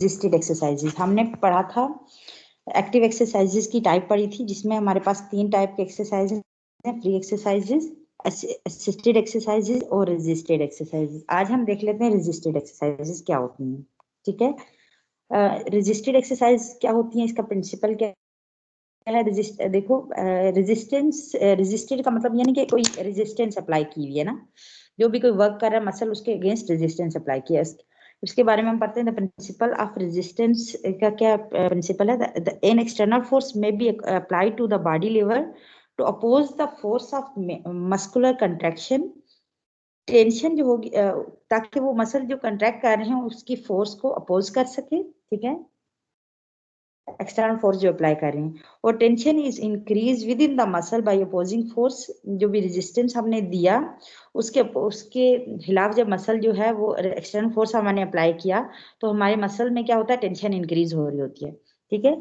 Resisted exercises हमने पढ़ा था। एक्टिव एक्सरसाइजेस की टाइप पढ़ी थी, जिसमें हमारे पास 3 टाइप के एक्सरसाइजेस हैं, फ्री एक्सरसाइजेस, असिस्टेड एक्सरसाइजेस और रेजिस्टेड एक्सरसाइजेस। आज हम देख लेते हैं रेजिस्टेड एक्सरसाइजेस क्या होती हैं। ठीक है, रेजिस्टेड एक्सरसाइज क्या होती है, इसका प्रिंसिपल क्या है। देखो, रेजिस्टेड का मतलब यानी कि कोई रेजिस्टेंस अप्लाई की हुई है ना, जो भी कोई वर्क कर रहा है मसल, उसके अगेंस्ट रेजिस्टेंस अप्लाई किया। उसके बारे में हम पढ़ते हैं। द प्रिंसिपल ऑफ रेजिस्टेंस का क्या प्रिंसिपल है। An external force may be applied to the body level to oppose the force of muscular contraction. Tension जो होगी, ताकि वो मसल जो कंट्रैक्ट कर रहे हैं उसकी फोर्स को अपोज कर सके। ठीक है, एक्सटर्नल फोर्स जो अप्लाई कर रहे हैं। और tension is increase within the muscle by opposing force. जो भी रेजिस्टेंस हमने दिया उसके खिलाफ जब मसल जो है वो एक्सटर्नल फोर्स हमने अप्लाई किया, तो हमारे मसल में क्या होता है, टेंशन इंक्रीज हो रही होती है। ठीक है,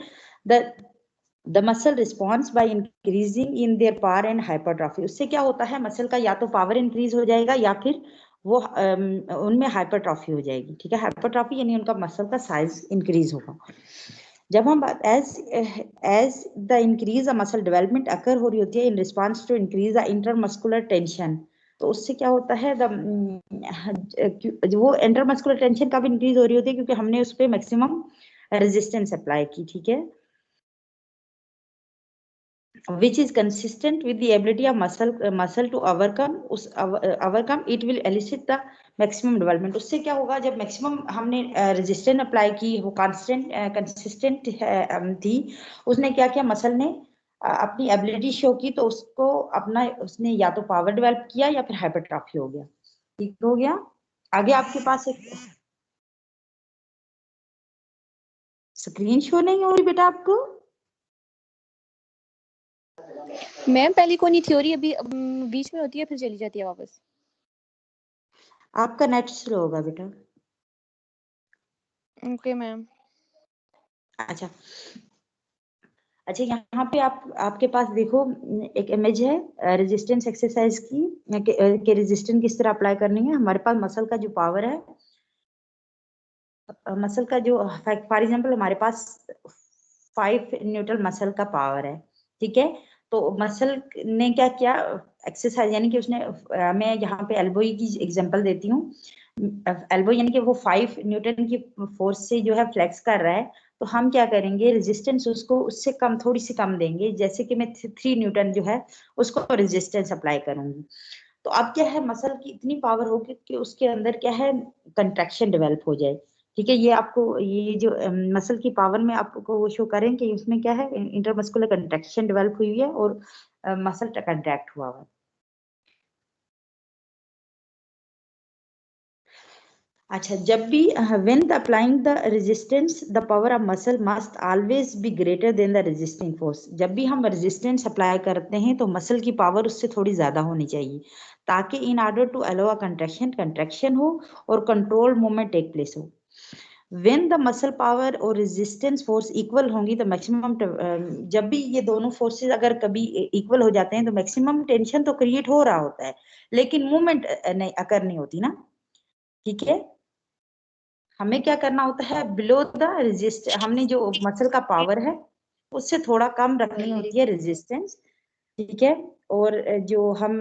the muscle response by increasing in their power and hypertrophy. उससे क्या होता है, मसल का या तो पावर इंक्रीज हो जाएगा या फिर वो उनमें हाइपरट्रॉफी हो जाएगी। ठीक है, हाइपरट्रॉफी यानी उनका मसल का साइज इंक्रीज होगा। जब हम as the increase a muscle development occur हो रही होती है in response to increase the intermuscular tension, तो उससे क्या होता है, वो इंटरमस्कुलर टेंशन का भी इंक्रीज हो रही होती है, क्योंकि हमने उस पर मैक्सिमम रेजिस्टेंस अप्लाई की। ठीक है, which is consistent with the ability of muscle to overcome it will elicit the maximum development। उससे क्या होगा, जब मैक्सिमम हमने रेजिस्टेंस अप्लाई की, वो कंसिस्टेंट थी, उसने क्या किया, मसल ने अपनी एबिलिटी शो की, तो उसने या तो पावर डेवलप किया या फिर हाइपरट्रॉफी हो गया। ठीक हो गया। आगे आपके पास एक स्क्रीन शो नहीं हो रही बेटा आपको? मैम पहले कोई थ्योरी अभी बीच में होती है, फिर चली जाती है वापस। आपका नेट स्लो होगा बेटा। Okay ma'am. अच्छा, यहाँ पे आपके पास देखो एक इमेज है रेजिस्टेंस एक्सरसाइज की, कि रेजिस्टेंस किस तरह अप्लाई करनी है। हमारे पास मसल का जो पावर है, मसल का जो फॉर एग्जांपल हमारे पास 5 न्यूटन मसल का पावर है। ठीक है, तो मसल ने क्या किया, एक्सरसाइज यानी कि उसने, मैं यहाँ पे एल्बो की एग्जांपल देती हूँ। एल्बो यानी कि वो 5 न्यूटन की फोर्स से जो है फ्लेक्स कर रहा है, तो हम क्या करेंगे, रेजिस्टेंस उसको उससे कम, थोड़ी सी कम देंगे। जैसे कि मैं 3 न्यूटन जो है उसको रेजिस्टेंस अप्लाई करूंगी, तो अब क्या है, मसल की इतनी पावर होगी कि उसके अंदर क्या है, कंट्रैक्शन डेवलप हो जाए। ठीक है, ये आपको ये जो मसल की पावर में आपको वो शो करें कि उसमें क्या है, इंटरमस्कुलर कंट्रैक्शन डेवलप हुई है और मसल कंट्रैक्ट हुआ है। अच्छा, जब भी when the applying the resistance the power of muscle must always be greater than the resisting force। जब भी हम रेजिस्टेंस अप्लाई करते हैं तो मसल की पावर उससे थोड़ी ज्यादा होनी चाहिए, ताकि in order to allow a contraction हो और कंट्रोल मूवमेंट टेक प्लेस हो। when the muscle power और रेजिस्टेंस फोर्स इक्वल होंगी तो मैक्सिमम, जब भी ये दोनों फोर्सेस अगर कभी इक्वल हो जाते हैं तो मैक्सिमम टेंशन तो क्रिएट हो रहा होता है, लेकिन मूवमेंट नहीं अकर नहीं होती ना। ठीक है, हमें क्या करना होता है, बिलो द रेजिस्ट, हमने जो मसल का पावर है उससे थोड़ा कम रखनी होती है रेजिस्टेंस। ठीक है, और जो हम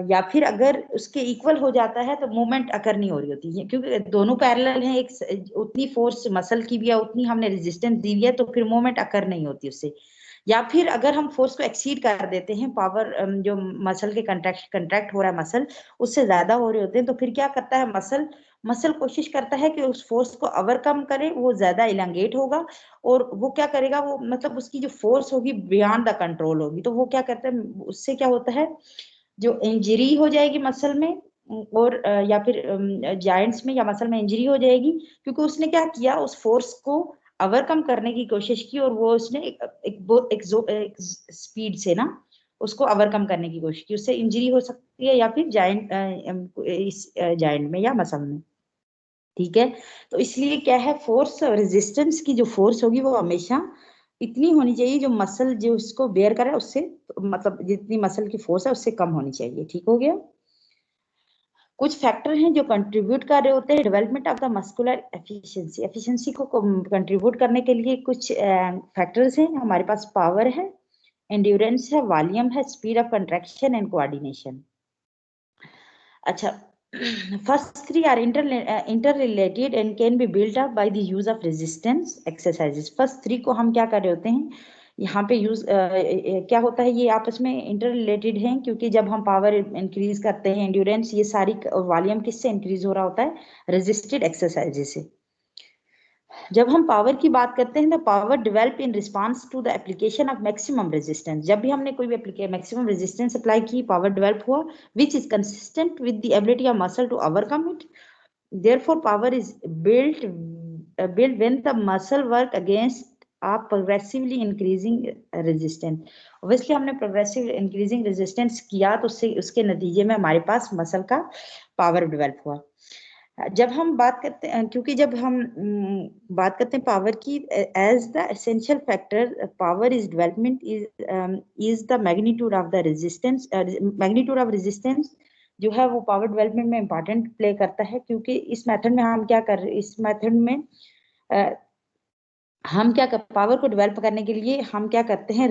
या फिर अगर उसके इक्वल हो जाता है तो मूवमेंट अकर नहीं हो रही होती है, क्योंकि दोनों पैरेलल हैं, एक उतनी फोर्स मसल की भी है, उतनी हमने रेजिस्टेंस दी है, तो फिर मूवमेंट अकर नहीं होती उससे। या फिर अगर हम फोर्स को एक्सीड कर देते हैं, पावर जो मसल के कंट्रैक्ट हो रहा है मसल उससे ज्यादा हो रहे होते हैं, तो फिर क्या करता है, मसल कोशिश करता है कि उस फोर्स को ओवरकम करे, वो ज्यादा इलांगेट होगा और वो क्या करेगा, वो मतलब उसकी जो फोर्स होगी बियॉन्ड द कंट्रोल होगी, तो वो क्या करता है, उससे क्या होता है, जो इंजरी हो जाएगी मसल में और या फिर जॉइंट्स में या मसल में इंजरी हो जाएगी, क्योंकि उसने क्या किया, उस फोर्स को ओवरकम करने की कोशिश की और वो उसने एक स्पीड से ना उसको ओवरकम करने की कोशिश की, उससे इंजरी हो सकती है या फिर जॉइंट में या मसल में। ठीक है, तो इसलिए क्या है, फोर्स रेजिस्टेंस की जो फोर्स होगी वो हमेशा इतनी होनी चाहिए जो मसल जो उसको बेयर करे उससे, मतलब जितनी मसल की फोर्स है उससे कम होनी चाहिए। ठीक हो गया। कुछ फैक्टर हैं जो कंट्रीब्यूट कर रहे होते हैं development of the muscular efficiency. Efficiency को कंट्रीब्यूट करने के लिए कुछ फैक्टर्स हैं। हमारे पास पावर है, एंड्योरेंस है, वॉल्यूम है, speed of contraction and coordination. अच्छा, first three are interrelated and can be built up by the use of resistance exercises। first three को हम क्या कर रहे होते हैं यहाँ पे यूज क्या होता है, ये आपस में इंटर रिलेटेड हैं, क्योंकि जब हम पावर इंक्रीज करते हैं, एंड्योरेंस, ये सारी वॉल्यूम किससे इंक्रीज हो रहा होता है, रेजिस्टेड एक्सरसाइजेज से। जब हम पावर की बात करते हैं तो power develop in response to the application of maximum resistance. जब भी हमने कोई भी मैक्सिमम रेजिस्टेंस अप्लाई की, पावर डेवलप हुआ, which is consistent with the ability of muscle to overcome it. Therefore power is built when the muscle work against a progressively increasing resistance। obviously हमने progressive increasing resistance किया तो उसके नतीजे में हमारे पास muscle का power develop हुआ। जब हम बात करते हैं, क्योंकि जब हम बात करते हैं पावर की as the essential factor, power is development is the magnitude of the resistance. Magnitude of resistance जो है वो पावर डेवलपमेंट में इंपॉर्टेंट प्ले करता है, क्योंकि इस मेथड में हम क्या कर रहे हैं, इस मेथड में हम क्या कर, पावर को डेवलप करने के लिए हम क्या करते हैं,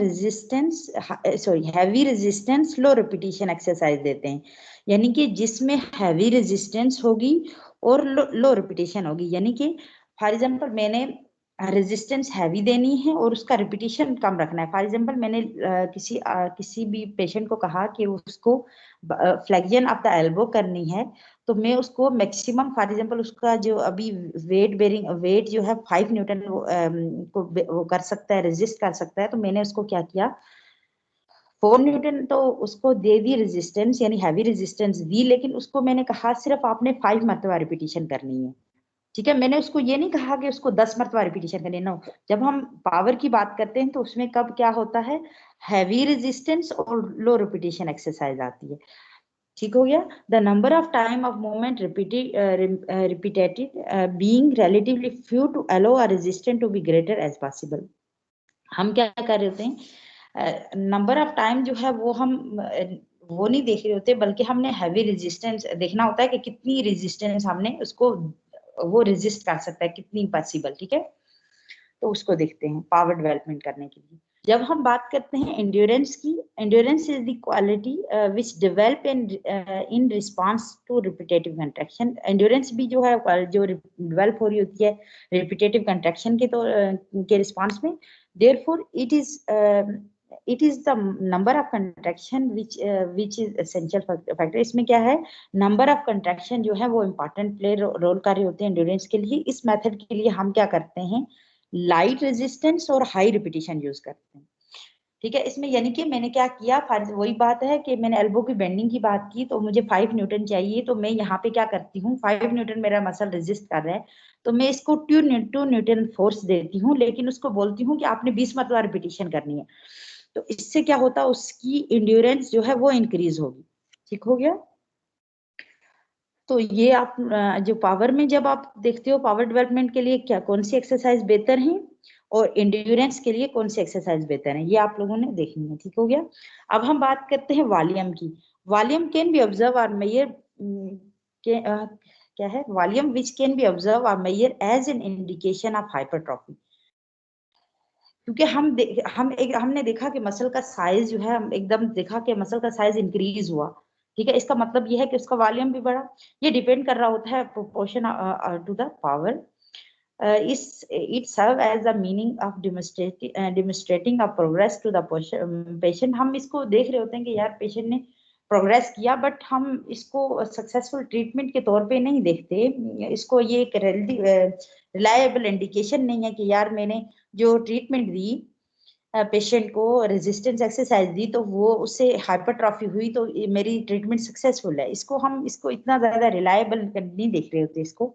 हैवी रेजिस्टेंस लो रिपीटिशन एक्सरसाइज देते हैं। यानी कि जिसमें हैवी रेजिस्टेंस होगी और लो रिपीटिशन होगी। यानी कि फॉर एग्जांपल मैंने रेजिस्टेंस हैवी देनी है और उसका रिपीटिशन कम रखना है। फॉर एग्जांपल मैंने किसी भी पेशेंट को कहा कि उसको फ्लेक्शन ऑफ द एल्बो करनी है, तो मैं उसको मैक्सिमम, फॉर एग्जांपल उसका जो अभी वेट जो है 5 न्यूटन वो कर सकता है, रेजिस्ट कर सकता है, तो मैंने उसको क्या किया, 4 न्यूटन तो उसको दे दी रेजिस्टेंस, यानी हैवी रेजिस्टेंस दी, लेकिन उसको मैंने कहा सिर्फ आपने 5 मरतबा रिपीटिशन करनी है। ठीक है, मैंने उसको ये नहीं कहा कि उसको 10 मरतबा रिपीटिशन करनी है। नो, जब हम पावर की बात करते हैं तो उसमें कब क्या होता है, हैवी रेजिस्टेंस और लो रिपीटिशन एक्सरसाइज आती है। ठीक हो गया। The number of time of movement repeated being relatively few to allow a resistance to be greater as possible. हम क्या कर रहे होते हैं, नंबर ऑफ टाइम जो है वो हम वो नहीं देख रहे होते, बल्कि हमने हैवी रेजिस्टेंस देखना होता है कि कितनी रेजिस्टेंस हमने उसको वो रेजिस्ट कर सकता है, कितनी पॉसिबल। ठीक है, तो उसको देखते हैं पावर डेवलपमेंट करने के लिए। जब हम बात करते हैं एंड्योरेंस की, endurance is the quality which develop in response to repetitive contraction. Endurance भी जो है जो डेवलप हो रही होती है रिपीटेटिव कंट्रैक्शन के के रिस्पांस में। Therefore it is the number of contraction which is essential factor. इसमें क्या है, नंबर ऑफ कंट्रैक्शन जो है वो इंपॉर्टेंट प्ले रोल कर रहे होते हैं एंड्योरेंस के लिए। इस मेथड के लिए हम क्या करते हैं, लाइट रेजिस्टेंस और हाई रिपीटिशन यूज करते हैं। ठीक है, इसमें यानी कि मैंने क्या किया, वही बात है कि मैंने एल्बो की बेंडिंग की बात की, तो मुझे 5 न्यूटन चाहिए, तो मैं यहाँ पे क्या करती हूँ, 5 न्यूटन मेरा मसल रेजिस्ट कर रहा है, तो मैं इसको 2 न्यूटन फोर्स देती हूँ, लेकिन उसको बोलती हूँ कि आपने 20 मरतबा रिपीटिशन करनी है। तो इससे क्या होता है, उसकी इंड्योरेंस जो है वो इंक्रीज होगी। ठीक हो गया। तो ये आप जो पावर में जब आप देखते हो पावर डेवलपमेंट के लिए क्या कौन सी एक्सरसाइज बेहतर है और एंड्योरेंस के लिए कौन सी एक्सरसाइज बेहतर है, ये आप लोगों ने देखनी है। ठीक हो गया। अब हम बात करते हैं वॉल्यूम की। वॉल्यूम कैन बी ऑब्जर्व और मेजर क्या है, volume which can be observe और measure as an indication of hypertrophy. क्योंकि हमने देखा कि मसल का साइज जो है, हम एकदम देखा कि मसल का साइज इंक्रीज हुआ। ठीक है, इसका मतलब यह है कि उसका वॉल्यूम भी बढ़ा। ये डिपेंड कर रहा होता है proportion to the power. Is it serve as the meaning of demonstrating a progress to the patient. हम इसको देख रहे होते हैं कि यार पेशेंट ने प्रोग्रेस किया, बट हम इसको सक्सेसफुल ट्रीटमेंट के तौर पे नहीं देखते। इसको ये एक रिलायबल इंडिकेशन नहीं है कि यार मैंने जो ट्रीटमेंट दी पेशेंट को, रेजिस्टेंस एक्सरसाइज दी, तो वो उससे हाइपरट्रॉफी हुई, तो मेरी ट्रीटमेंट सक्सेसफुल है। इसको इतना ज्यादा रिलायबल नहीं देख रहे होते इसको।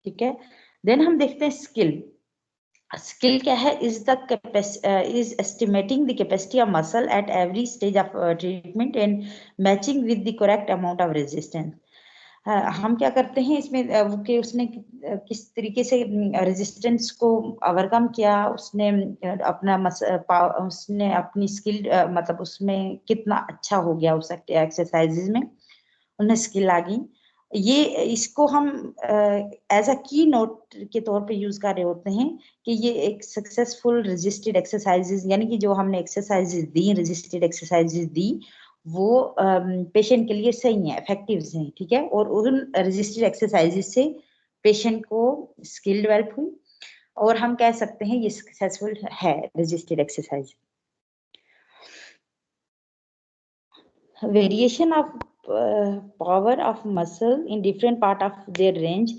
ठीक है, देन हम देखते हैं स्किल। स्किल क्या है, is estimating the capacity of muscle at every stage of treatment and matching with the correct amount of resistance. हम क्या करते हैं इसमें कि उसने किस तरीके से रेजिस्टेंस को ओवरकम किया, उसने उसने अपनी स्किल मतलब उसमें कितना अच्छा हो गया उस एक्सरसाइजेज में, उन्हें स्किल आ गई। ये इसको हम एज अ की नोट के तौर पे यूज कर रहे होते हैं कि ये एक सक्सेसफुल रजिस्टर्ड एक्सरसाइजेज, यानी कि जो हमने एक्सरसाइजेज दी, रजिस्टर्ड एक्सरसाइजेज दी, वो पेशेंट के लिए सही है, इफेक्टिव हैं, ठीक है। और उन रजिस्टर्ड एक्सरसाइजेज से पेशेंट को स्किल डेवलप हुई और हम कह सकते हैं ये सक्सेसफुल है registered exercise. Variation of power of muscle in different part of their range.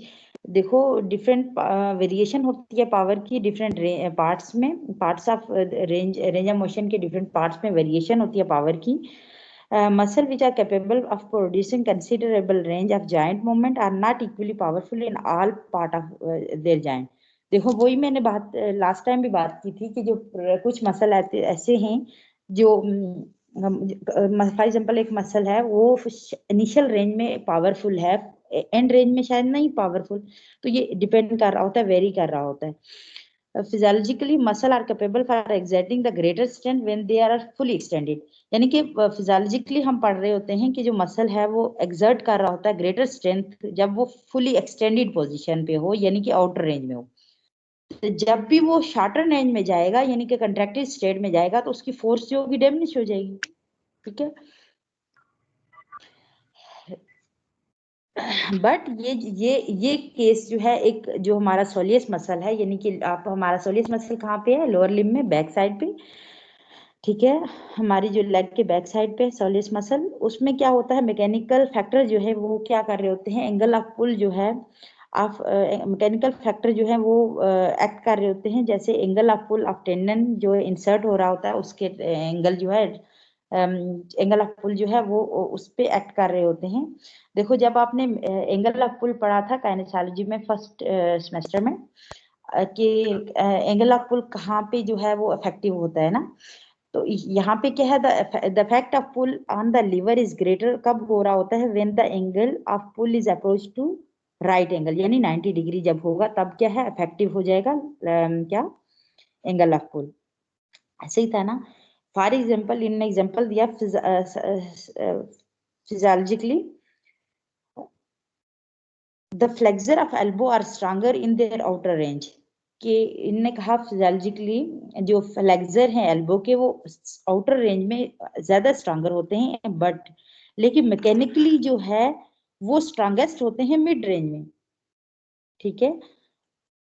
देखो डिफरेंट वेरिएशन होती है पावर की डिफरेंट पार्ट्स में, parts of range of motion के डिफरेंट पार्ट्स में वेरिएशन होती है पावर की। Muscle which are capable of producing considerable range of joint movement are not equally powerful in all part of their joint. देखो वही मैंने बात लास्ट टाइम भी बात की थी कि जो कुछ मसल ऐसे हैं जो फॉर एग्जांपल एक मसल है वो इनिशियल रेंज में पावरफुल है, एंड रेंज में शायद नहीं पावरफुल, तो ये डिपेंड कर रहा होता है, वेरी कर रहा होता है। Physiologically muscle are capable for exerting the greater strength when they are fully extended, यानी कि फिजियोलॉजिकली हम पढ़ रहे होते हैं कि जो मसल है वो एक्सर्ट कर रहा होता है ग्रेटर स्ट्रेंथ जब वो फुली एक्सटेंडेड पोजीशन पे हो, यानी कि आउटर रेंज में हो। तो जब भी वो शॉर्टर रेंज में जाएगा यानी कि कंट्रैक्टेड स्टेट में जाएगा तो उसकी फोर्स जो होगी डिमिनिश हो जाएगी, ठीक है। बट ये केस जो है, एक जो हमारा सोलियस मसल है, यानी कि आप हमारा सोलियस मसल कहाँ पे है, लोअर लिम्ब में, बैक साइड पे, ठीक है। हमारी जो लेग के बैक साइड पे सोलियस मसल, उसमें क्या होता है, मैकेनिकल फैक्टर जो है वो क्या कर रहे होते हैं, एंगल ऑफ पुल जो है, आप मैकेनिकल फैक्टर जो है वो एक्ट कर रहे होते हैं, जैसे angle of pull of tendon जो इंसर्ट हो रहा होता है उसके एंगल जो है, एंगल ऑफ पुल जो है वो उस पे एक्ट कर रहे होते हैं। देखो जब आपने एंगल ऑफ पुल पढ़ा था काइनेसियोलॉजी में फर्स्ट सेमेस्टर में कि एंगल ऑफ पुल कहाँ पे जो है वो इफेक्टिव होता है ना, तो यहाँ पे क्या है, the effect of pull on the lever is greater कब हो रहा होता है, when the angle of pull is approach to right angle, यानी 90 डिग्री जब होगा तब क्या है, इफेक्टिव हो जाएगा क्या, एंगल ऑफ पुल। ऐसे ही था ना। फॉर एग्जाम्पल इन एग्जाम्पल दिया physiologically the flexor of elbow are stronger in their outer range, कि इनने कहा फिजियोलॉजिकली जो फ्लेक्सर हैं एल्बो के वो आउटर रेंज में ज्यादा स्ट्रांगर होते हैं, बट लेकिन मैकेनिकली जो है वो स्ट्रांगेस्ट होते हैं मिड रेंज में, ठीक है।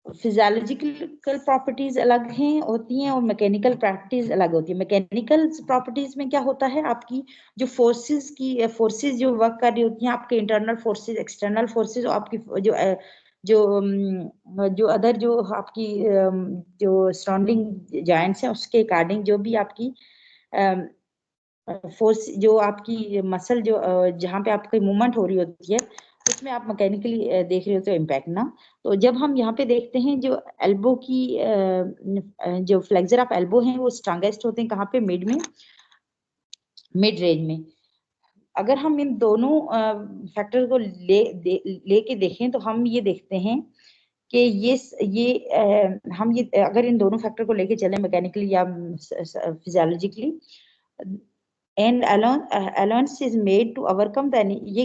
फिजियोलॉजिकल प्रॉपर्टीज अलग हैं होती हैं और मैकेनिकल प्रॉपर्टीज अलग होती है। मैकेनिकल प्रॉपर्टीज में क्या होता है, आपकी जो फोर्सेस जो वर्क कर रही होती हैं, आपके इंटरनल फोर्सेस, एक्सटर्नल फोर्सेस, और आपकी जो अदर जो आपकी जो सराउंडिंग जॉइंट्स हैं उसके अकॉर्डिंग जो भी आपकी फोर्स, जो आपकी मसल जो जहाँ पे आपकी मूवमेंट हो रही होती है उसमें आप मैकेनिकली देख रहे होते हो इम्पैक्ट ना। तो जब हम यहाँ पे देखते हैं जो एल्बो की जो फ्लेक्सर ऑफ एल्बो हैं वो स्ट्रांगेस्ट होते हैं कहाँ पे, मिड में, मिड रेंज में। अगर हम इन दोनों फैक्टर को लेके देखें तो हम ये देखते हैं कि हम ये अगर इन दोनों फैक्टर को लेके चले मैकेनिकली या physiologically, and allowance is made to overcome the, ये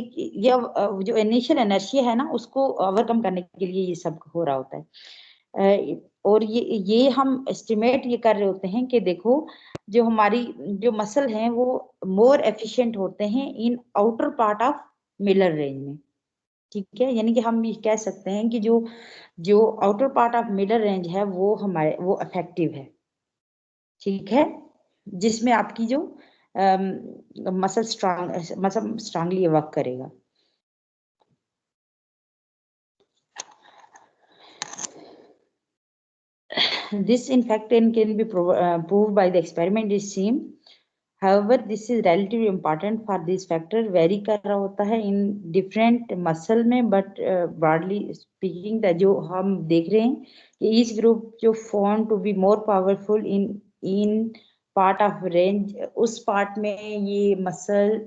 जो इनिशियल इनर्शिया है ना उसको ओवरकम करने के लिए ये सब हो रहा होता है। और ये हम एस्टिमेट ये कर रहे होते हैं कि देखो जो हमारी जो मसल हैं वो मोर एफिशिएंट होते हैं इन outer part of Miller range में, ठीक है। यानी कि हम ये कह सकते हैं कि जो जो outer part of Miller range है वो हमारे वो इफेक्टिव है, ठीक है, जिसमें आपकी जो मसल स्ट्रांगली वर्क करेगा। This in fact can be proved by the experiment is seen. However, this is relatively important for this factor vary कर रहा होता है in different muscle में, but broadly speaking जो हम देख रहे हैं कि each group जो found to be more powerful in part of range, उस part में ये muscle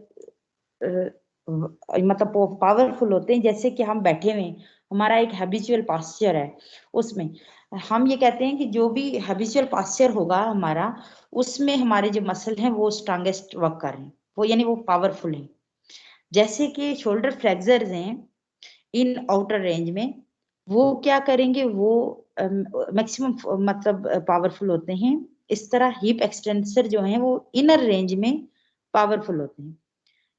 मतलब पावरफुल होते हैं। जैसे कि हम बैठे हुए हैं, हमारा एक हैबिचुअल पास्चर है, उसमें हम ये कहते हैं कि जो भी हैबिचुअल पास्चर होगा हमारा, उसमें हमारे जो मसल हैं वो स्ट्रांगेस्ट वर्क कर रहे हैं, वो यानी वो पावरफुल है। जैसे कि शोल्डर फ्लेक्सर्स हैं इन आउटर रेंज में, वो क्या करेंगे, वो मैक्सिमम मतलब पावरफुल होते हैं। इस तरह हिप एक्सटेंसर जो हैं वो इनर रेंज में पावरफुल होते हैं।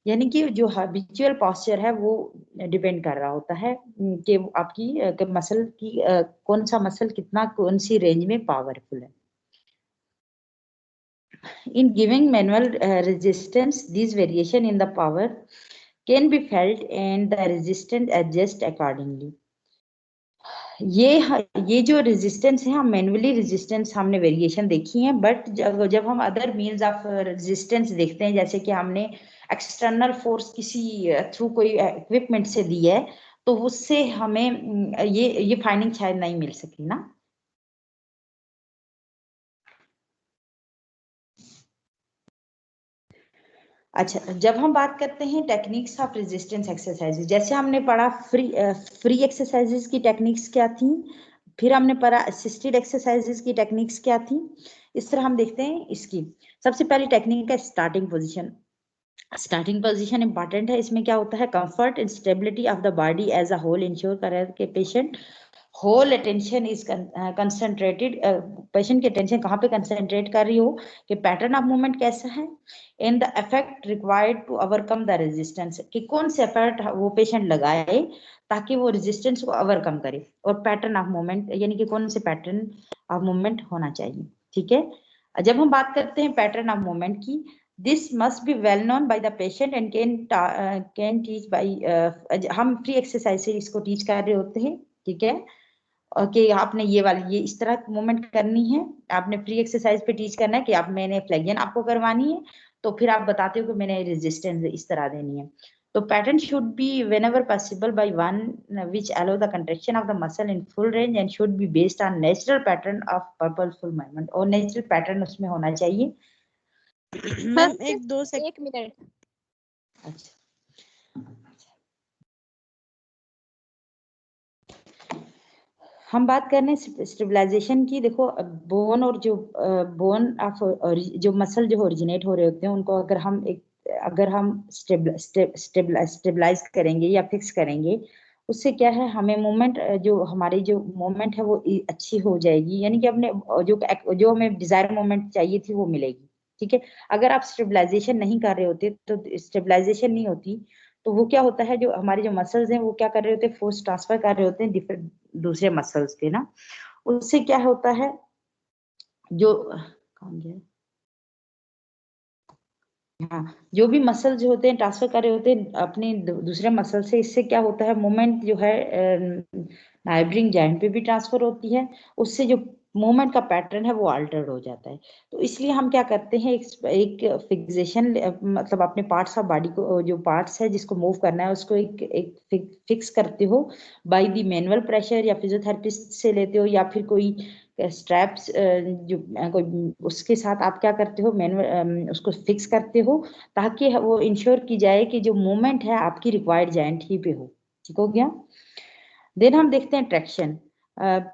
यानी कि जो हैबिचुअल पोस्चर है वो डिपेंड कर रहा होता है कि आपकी मसल की कौन सा मसल कितना कौन सी रेंज में पावरफुल है। In giving manual resistance, these variation in the power can be felt and the resistance adjust accordingly. ये जो रेजिस्टेंस है, हम मैनुअली रेजिस्टेंस हमने वेरिएशन देखी है, बट जब हम अदर मीन्स ऑफ रेजिस्टेंस देखते हैं, जैसे कि हमने एक्सटर्नल फोर्स किसी थ्रू कोई इक्विपमेंट से दी है, तो उससे हमें ये फाइंडिंग शायद नहीं मिल सकी ना। अच्छा, जब हम बात करते हैं टेक्निक्स ऑफ रेजिस्टेंस एक्सरसाइजेज, जैसे हमने पढ़ा फ्री एक्सरसाइजेज की टेक्निक्स क्या थी, फिर हमने पढ़ा असिस्टेड एक्सरसाइजेज की टेक्निक्स क्या थी। इस तरह हम देखते हैं इसकी सबसे पहली टेक्निक है starting position. Starting position important है। इसमें क्या होता है, comfort and stability of the body as a whole ensure करे कि patient whole attention is concentrated, patient की अटेंशन कहाँ पे कंसंट्रेट कर रही हो कि पैटर्न ऑफ मूवमेंट कैसा है, and the effect required to overcome the resistance, कि कौन से एफर्ट वो पेशेंट लगाए ताकि वो रेजिस्टेंस को ओवरकम करे, और पैटर्न ऑफ मूवमेंट यानी कि कौन से पैटर्न ऑफ मूवमेंट होना चाहिए। ठीक है, जब हम बात करते हैं पैटर्न ऑफ मूवमेंट की, this must be well known by the patient and can teach bye, हम फ्री एक्सरसाइज से इसको टीच कर रहे होते हैं। ठीक है, कि आपने ये वाली ये इस तरह मूवमेंट करनी है, आपने फ्री एक्सरसाइज पे टीच करना है कि आप मैंने फ्लेक्शन आपको करवानी है, तो फिर आप बताते हो कि मैंने रेजिस्टेंस इस तरह देनी है। तो pattern should be whenever possible by one which allow the contraction of the muscle in full range and should be based on natural pattern of purposeful movement, और नेचुरल पैटर्न उसमें होना चाहिए। हाँ, मैम एक दो सेकंड। एक minute. अच्छा, हम बात कर रहे हैं स्टेबलाइजेशन की। देखो, बोन और जो बोन ऑफ जो मसल जो ओरिजिनेट हो रहे होते हैं, उनको अगर हम स्टेबलाइज करेंगे या फिक्स करेंगे, उससे क्या है, हमें मूवमेंट जो हमारी जो मूवमेंट है वो अच्छी हो जाएगी, यानी कि अपने जो हमें डिजायर मूवमेंट चाहिए थी वो मिलेगी। ठीक है, अगर आप स्टेबलाइजेशन नहीं कर रहे होते तो स्टेबलाइजेशन नहीं होती, तो वो क्या होता है, जो हमारे जो मसल्स हैं वो क्या कर रहे होते हैं, फोर्स ट्रांसफर कर रहे होते हैं डिफरेंट दूसरे मसल्स के ना। उससे क्या होता है, जो कौन गया, हाँ, जो भी मसल जो होते हैं ट्रांसफर कर रहे होते हैं अपने दूसरे मसल से, इससे क्या होता है, मूवमेंट जो है नाइबरिंग जॉइंट पे भी ट्रांसफर होती है, उससे जो मूवमेंट का पैटर्न है वो अल्टर्ड हो जाता है। तो इसलिए हम क्या करते हैं, एक फिक्सेशन, मतलब अपने पार्ट्स ऑफ बॉडी को, जो पार्ट्स है जिसको मूव करना है उसको एक फिक्स करते हो बाय द मैनुअल प्रेशर, या फिजियोथेरेपिस्ट से लेते हो, या फिर कोई स्ट्रैप्स जो कोई उसके साथ आप क्या करते हो, मैनुअल उसको फिक्स करते हो, ताकि वो इंश्योर की जाए कि जो मूवमेंट है आपकी रिक्वायर्ड जॉइंट ही पे हो। ठीक हो गया। देन हम देखते हैं traction.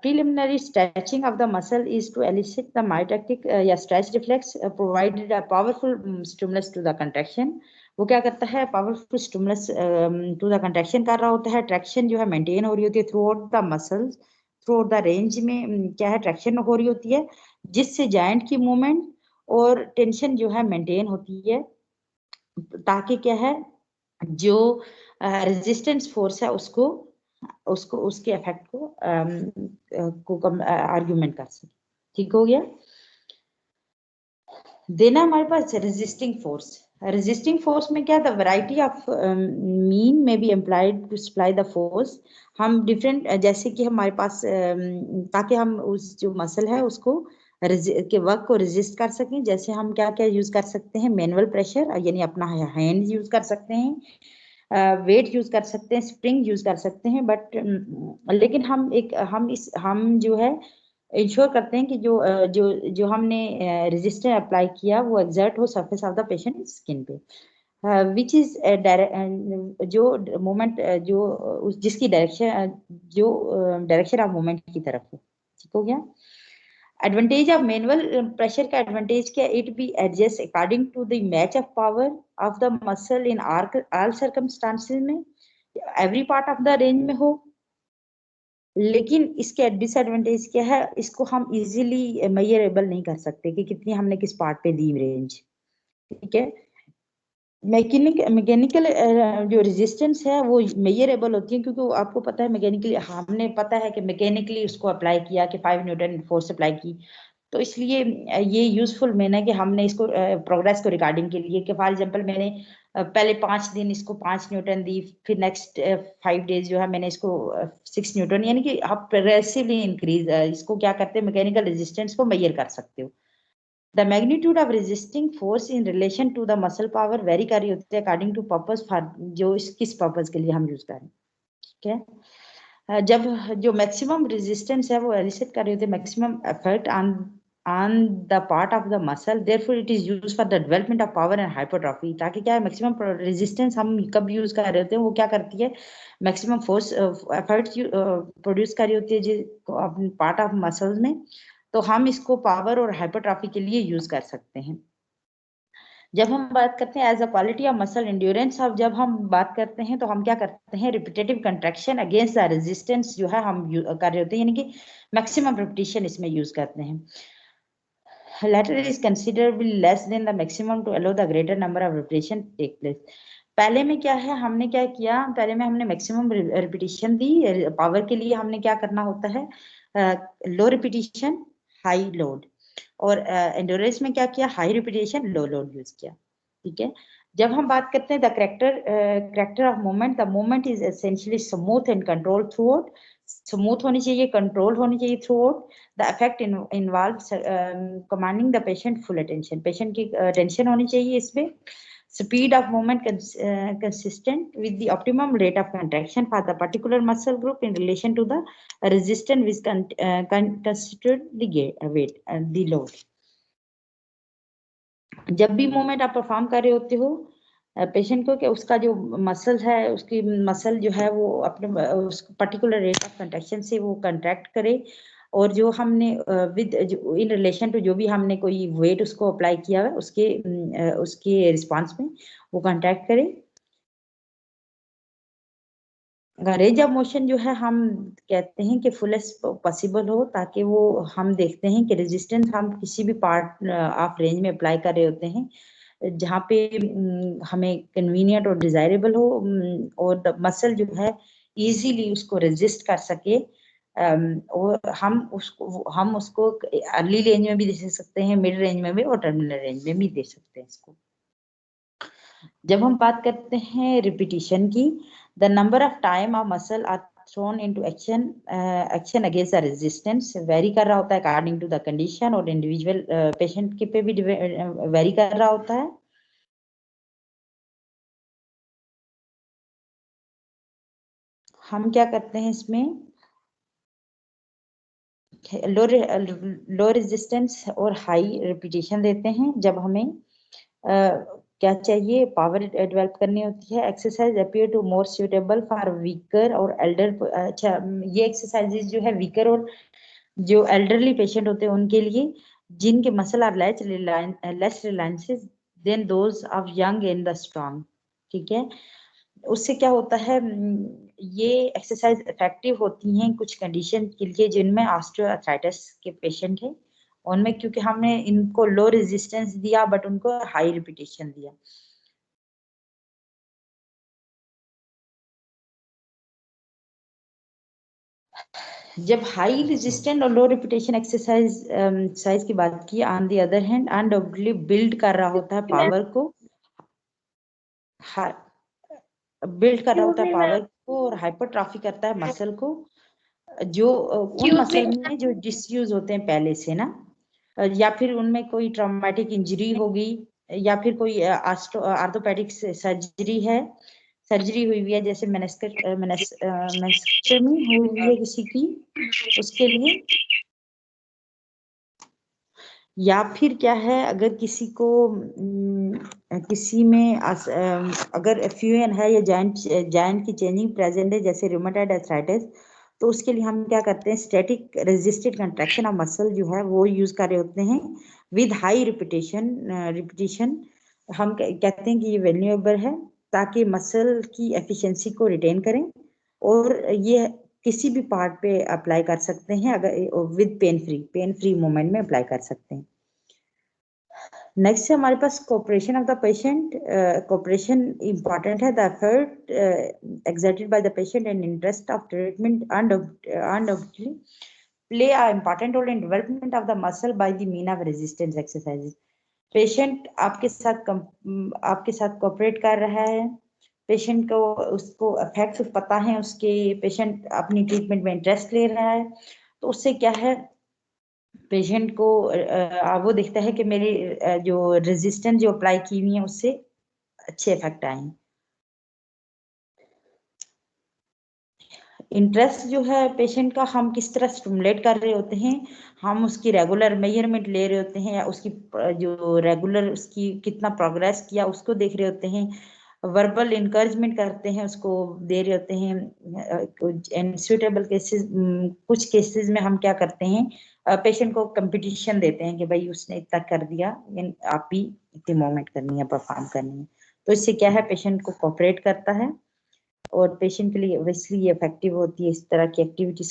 preliminary stretching of the muscle is to elicit the myotic या stretch reflex provided a powerful stimulus to the contraction। वो क्या करता है, powerful stimulus to the contraction कर रहा होता है। ट्रैक्शन जो है मेंटेन हो रही होती है through out the muscles, through out the range में क्या है, ट्रैक्शन हो रही होती है, जिससे जॉइंट की मूवमेंट और टेंशन जो है मेंटेन होती है, ताकि क्या है, जो रेजिस्टेंस फोर्स है उसको उसको उसके इफेक्ट को कम आर्ग्यूमेंट कर सके। ठीक हो गया। देना हमारे पास रेजिस्टिंग फोर्स। रेजिस्टिंग फोर्स में क्या, the variety of mean may be employed to supply the force. हम डिफरेंट, जैसे कि हमारे पास ताकि हम उस जो मसल है उसको के वर्क को रेजिस्ट कर सकें, जैसे हम क्या क्या यूज कर सकते हैं, मैनुअल प्रेशर यानी अपना हैंड यूज कर सकते हैं, वेट यूज कर सकते हैं, स्प्रिंग यूज कर सकते हैं, बट लेकिन हम जो है इंश्योर करते हैं कि जो हमने रेजिस्टर अप्लाई किया वो एग्जर्ट हो surface of the patient skin पे, विच इज जो मोमेंट जिसकी डायरेक्शन जो डायरेक्शन ऑफ मोमेंट की तरफ हो। ठीक हो गया। एडवांटेज ऑफ मैनुअल प्रेशर का एडवांटेज क्या, it be adjust according to the match of power of the muscle in all circumstances में, every part of the range में हो। लेकिन इसके डिसएडवांटेज क्या है, इसको हम इजीली मेजरेबल नहीं कर सकते कि कितनी हमने किस पार्ट पे दी रेंज, ठीक है। मैकेनिकल जो रेजिस्टेंस है वो मेजरेबल होती है, क्योंकि आपको पता है मैकेनिकली, हमने पता है कि मैकेनिकली उसको अप्लाई किया कि 5 न्यूटन फोर्स अप्लाई की, तो इसलिए ये यूजफुल मैन है कि हमने इसको प्रोग्रेस को रिकॉर्डिंग के लिए कि फॉर एग्जांपल मैंने पहले 5 दिन इसको 5 न्यूटन दी, फिर नेक्स्ट 5 डेज जो है मैंने इसको 6 न्यूटन, यानी कि आप प्रोग्रेसिवली इंक्रीज इसको क्या करते हैं, मैकेनिकल रेजिस्टेंस को मेजर कर सकते हो। The magnitude of resisting force in relation to the muscle power vary कर रही होती है according to purpose for जो किस पर्पज के लिए हम यूज करें, ठीक है। जब जो मैक्सिमम रेजिस्टेंस है वो एलिसिट कर रही होती है maximum effort on the part of the muscle, therefore it is used for the development of power and hypertrophy। ताकि क्या है, मैक्सिमम रेजिस्टेंस हम कब यूज कर रहे होते हैं, वो क्या करती है, मैक्सिमम फोर्स एफर्ट प्रोड्यूस कर रही होती है जो पार्ट ऑफ मसल्स में, तो हम इसको पावर और हाइपरट्रॉफी के लिए यूज कर सकते हैं। जब हम बात करते हैं as a quality of muscle endurance, अब जब हम बात करते हैं तो हम क्या करते हैं, repetitive contraction against the resistance जो है हम कर रहे होते हैं, यानी कि मैक्सिमम रिपीटिशन इसमें यूज करते हैं। latter is considerably less than the maximum to allow the greater number of repetition take place। पहले में क्या है, हमने क्या किया, पहले में हमने मैक्सिमम रिपीटिशन दी, पावर के लिए हमने क्या करना होता है, लो रिपीटिशन हाई लोड, और एंडोरेंस में क्या किया, हाई रिपीटिशन लो लोड यूज किया, ठीक है। जब हम बात करते हैं the character of movement, the movement is essentially smooth and control through out, smooth होनी चाहिए, कंट्रोल होनी चाहिए through out. The effect involve commanding the patient full attention, patient की अटेंशन होनी चाहिए इसमें। Speed of movement consistent with the optimum rate of contraction for the particular muscle group in relation to the resistance which constitute the weight and the load। जब भी movement आप perform कर रहे होते हो पेशेंट को, कि उसका जो मसल है, उसकी मसल जो है वो अपने उस पर्टिकुलर रेट ऑफ कंट्रैक्शन से वो कंट्रैक्ट करे, और जो हमने विद इन रिलेशन टू जो भी हमने कोई वेट उसको अप्लाई किया है उसके रिस्पांस में वो कंट्रैक्ट करे। रेंज ऑफ मोशन जो है हम कहते हैं कि फुलेस्ट पॉसिबल हो, ताकि वो हम देखते हैं कि रेजिस्टेंस हम किसी भी पार्ट ऑफ रेंज में अप्लाई कर रहे होते हैं जहाँ पे हमें कन्वीनियंट और डिजायरेबल हो, और द मसल जो है इजीली उसको रेजिस्ट कर सके, और हम उसको अर्ली रेंज में भी दे सकते हैं, मिड रेंज में भी, और टर्मिनल रेंज में भी दे सकते हैं इसको। जब हम बात करते हैं रिपीटिशन की, the number of time of muscle are thrown into action against the resistance vary कर रहा होता है अकॉर्डिंग टू द कंडीशन, और इंडिविजुअल पेशेंट के पे भी वेरी कर रहा होता है। हम क्या करते हैं इसमें, लो रेजिस्टेंस और हाई रिपीटिशन देते हैं जब हमें क्या चाहिए, पावर डेवलप करनी होती है। Exercise appear to more suitable for weaker और एल्डर, अच्छा ये एक्सरसाइजेज जो है वीकर और जो एल्डरली पेशेंट होते हैं उनके लिए, जिनके muscle are less reliances than those of young and the strong, ठीक है। उससे क्या होता है, ये एक्सरसाइज इफेक्टिव होती हैं कुछ कंडीशन के लिए जिनमें ऑस्टियोआर्थराइटिस के पेशेंट हैं उनमें, क्योंकि हमने इनको लो रेजिस्टेंस दिया बट उनको हाई रिपीटिशन दिया। जब हाई रेजिस्टेंट और लो रिपीटेशन एक्सरसाइज की बात की, on the other hand undoubtedly build कर रहा होता है पावर को, बिल्ड कर रहा होता है पावर को, और हाइपरट्रॉफी करता है मसल को, जो उन मसल में जो डिसयूज होते हैं पहले से ना, या फिर उनमें कोई ट्रॉमेटिक इंजरी होगी, या फिर कोई आर्थोपेडिक सर्जरी हुई है, जैसे मेनिस्टेक्टमी हुई है किसी की, उसके लिए, या फिर क्या है, अगर किसी को किसी में अगर फ्यूजन है या जॉइंट की चेंजिंग प्रेजेंट है, जैसे रूमेटॉइड आर्थराइटिस, तो उसके लिए हम क्या करते हैं, static resisted contraction of muscle जो है वो यूज कर रहे होते हैं विद हाई रिपीटेशन। हम कहते हैं कि ये वैल्यूएबल है ताकि मसल की एफिशिएंसी को रिटेन करें, और ये किसी भी पार्ट पे अप्लाई कर सकते हैं अगर विद पेन फ्री मूवमेंट में अप्लाई कर सकते हैं। नेक्स्ट है हमारे पास cooperation of the patient. Cooperation important है, the effort exerted by the patient and interest of treatment undoubtedly play an important role in development of the muscle by the mean of resistance exercises. Patient आपके साथ cooperate कर रहा है, patient को उसको effect पता है, उसके पेशेंट अपनी ट्रीटमेंट में इंटरेस्ट ले रहा है, तो उससे क्या है, पेशेंट को वो दिखता है कि मेरी जो रेजिस्टेंस जो अप्लाई की हुई है उससे अच्छे इफेक्ट आए हैं। इंटरेस्ट जो है पेशेंट का, हम किस तरह स्टिमुलेट कर रहे होते हैं, हम उसकी रेगुलर मेजरमेंट ले रहे होते हैं, या उसकी जो रेगुलर उसकी कितना प्रोग्रेस किया उसको देख रहे होते हैं, वर्बल इनकरेजमेंट करते हैं, उसको दे रहे होते हैं। इन सुटेबल केसेस, कुछ केसेस में हम क्या करते हैं, पेशेंट को कंपटीशन देते हैं कि भाई उसने इतना कर दिया, आप भी इतनी मूवमेंट करनी है, परफॉर्म करनी है। तो इससे क्या है, पेशेंट को कोऑपरेट करता है और पेशेंट के लिए ऑब्वियसली इफेक्टिव होती है इस तरह की एक्टिविटीज